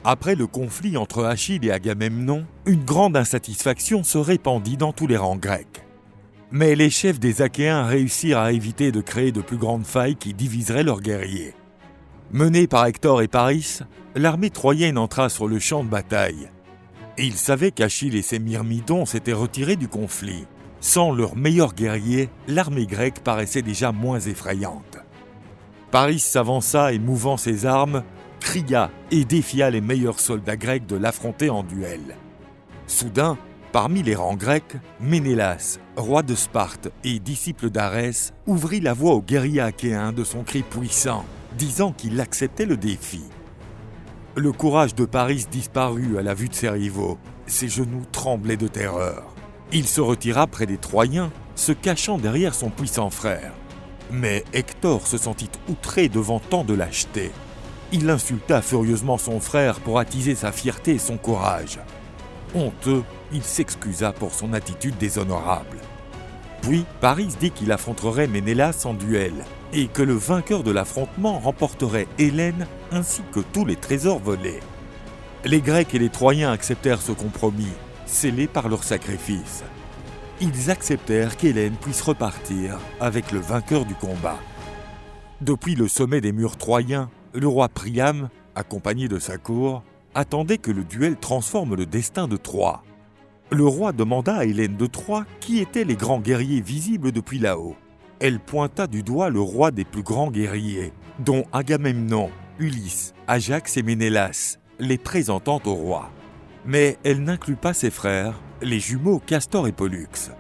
Après le conflit entre Achille et Agamemnon, une grande insatisfaction se répandit dans tous les rangs grecs. Mais les chefs des Achéens réussirent à éviter de créer de plus grandes failles qui diviseraient leurs guerriers. Menée par Hector et Paris, l'armée troyenne entra sur le champ de bataille. Ils savaient qu'Achille et ses myrmidons s'étaient retirés du conflit. Sans leurs meilleurs guerriers, l'armée grecque paraissait déjà moins effrayante. Paris s'avança et, mouvant ses armes, cria et défia les meilleurs soldats grecs de l'affronter en duel. Soudain, parmi les rangs grecs, Ménélas, roi de Sparte et disciple d'Arès, ouvrit la voie aux guerriers achéens de son cri puissant, disant qu'il acceptait le défi. Le courage de Paris disparut à la vue de ses rivaux. Ses genoux tremblaient de terreur. Il se retira près des Troyens, se cachant derrière son puissant frère. Mais Hector se sentit outré devant tant de lâcheté. Il insulta furieusement son frère pour attiser sa fierté et son courage. Honteux, il s'excusa pour son attitude déshonorable. Puis, Paris dit qu'il affronterait Ménélas en duel et que le vainqueur de l'affrontement remporterait Hélène ainsi que tous les trésors volés. Les Grecs et les Troyens acceptèrent ce compromis, scellé par leur sacrifice. Ils acceptèrent qu'Hélène puisse repartir avec le vainqueur du combat. Depuis le sommet des murs troyens, le roi Priam, accompagné de sa cour, attendait que le duel transforme le destin de Troie. Le roi demanda à Hélène de Troie qui étaient les grands guerriers visibles depuis là-haut. Elle pointa du doigt le roi des plus grands guerriers, dont Agamemnon, Ulysse, Ajax et Ménélas, les présentant au roi. Mais elle n'inclut pas ses frères, les jumeaux Castor et Pollux.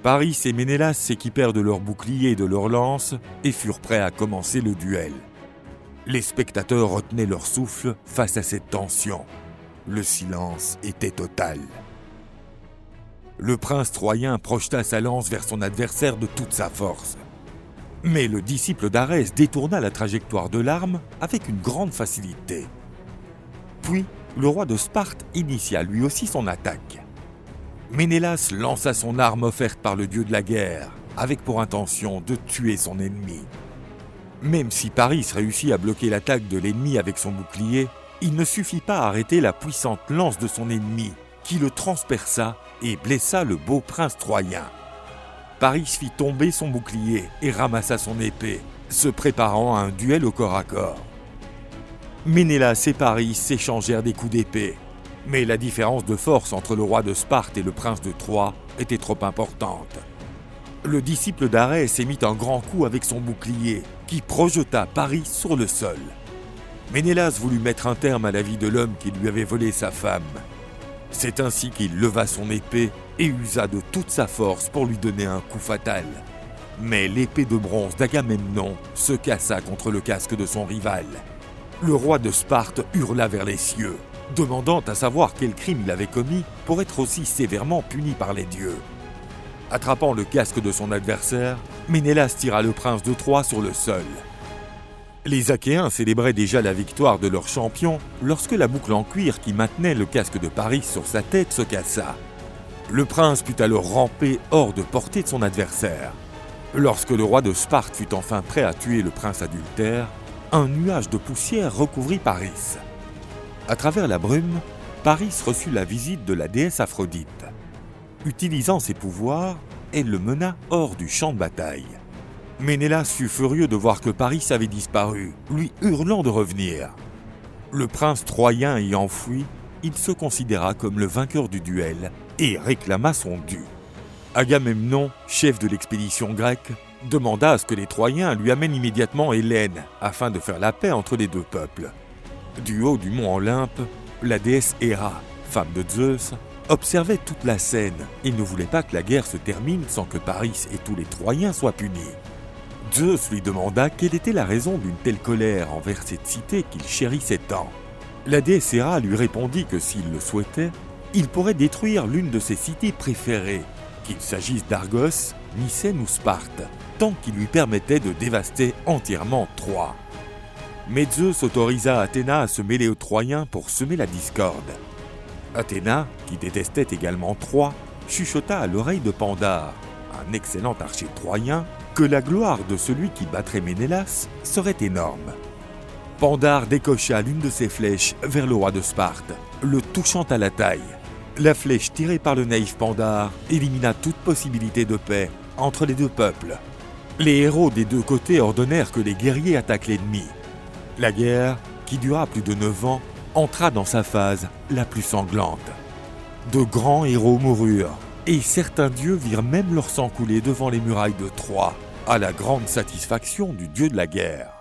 Paris et Ménélas s'équipèrent de leurs boucliers et de leurs lances et furent prêts à commencer le duel. Les spectateurs retenaient leur souffle face à cette tension. Le silence était total. Le prince troyen projeta sa lance vers son adversaire de toute sa force. Mais le disciple d'Arès détourna la trajectoire de l'arme avec une grande facilité. Puis, le roi de Sparte initia lui aussi son attaque. Ménélas lança son arme offerte par le dieu de la guerre, avec pour intention de tuer son ennemi. Même si Paris réussit à bloquer l'attaque de l'ennemi avec son bouclier, il ne suffit pas à arrêter la puissante lance de son ennemi, qui le transperça et blessa le beau prince troyen. Paris fit tomber son bouclier et ramassa son épée, se préparant à un duel au corps à corps. Ménélas et Paris s'échangèrent des coups d'épée, mais la différence de force entre le roi de Sparte et le prince de Troie était trop importante. Le disciple d'Arès émit un grand coup avec son bouclier, qui projeta Paris sur le sol. Ménélas voulut mettre un terme à la vie de l'homme qui lui avait volé sa femme. C'est ainsi qu'il leva son épée et usa de toute sa force pour lui donner un coup fatal. Mais l'épée de bronze d'Agamemnon se cassa contre le casque de son rival. Le roi de Sparte hurla vers les cieux, demandant à savoir quel crime il avait commis pour être aussi sévèrement puni par les dieux. Attrapant le casque de son adversaire, Ménélas tira le prince de Troie sur le sol. Les Achéens célébraient déjà la victoire de leur champion lorsque la boucle en cuir qui maintenait le casque de Paris sur sa tête se cassa. Le prince put alors ramper hors de portée de son adversaire. Lorsque le roi de Sparte fut enfin prêt à tuer le prince adultère, un nuage de poussière recouvrit Paris. À travers la brume, Paris reçut la visite de la déesse Aphrodite. Utilisant ses pouvoirs, elle le mena hors du champ de bataille. Ménélas fut furieux de voir que Paris avait disparu, lui hurlant de revenir. Le prince troyen ayant fui, il se considéra comme le vainqueur du duel et réclama son dû. Agamemnon, chef de l'expédition grecque, demanda à ce que les Troyens lui amènent immédiatement Hélène afin de faire la paix entre les deux peuples. Du haut du mont Olympe, la déesse Héra, femme de Zeus, observait toute la scène et ne voulait pas que la guerre se termine sans que Paris et tous les Troyens soient punis. Zeus lui demanda quelle était la raison d'une telle colère envers cette cité qu'il chérissait tant. La déesse Héra lui répondit que s'il le souhaitait, il pourrait détruire l'une de ses cités préférées, qu'il s'agisse d'Argos, Mycène ou Sparte, tant qu'il lui permettait de dévaster entièrement Troie. Mais Zeus autorisa Athéna à se mêler aux Troyens pour semer la discorde. Athéna, qui détestait également Troie, chuchota à l'oreille de Pandare, un excellent archer troyen, que la gloire de celui qui battrait Ménélas serait énorme. Pandare décocha l'une de ses flèches vers le roi de Sparte, le touchant à la taille. La flèche tirée par le naïf Pandare élimina toute possibilité de paix entre les deux peuples. Les héros des deux côtés ordonnèrent que les guerriers attaquent l'ennemi. La guerre, qui dura plus de 9 ans, entra dans sa phase la plus sanglante. De grands héros moururent, et certains dieux virent même leur sang couler devant les murailles de Troie, à la grande satisfaction du dieu de la guerre.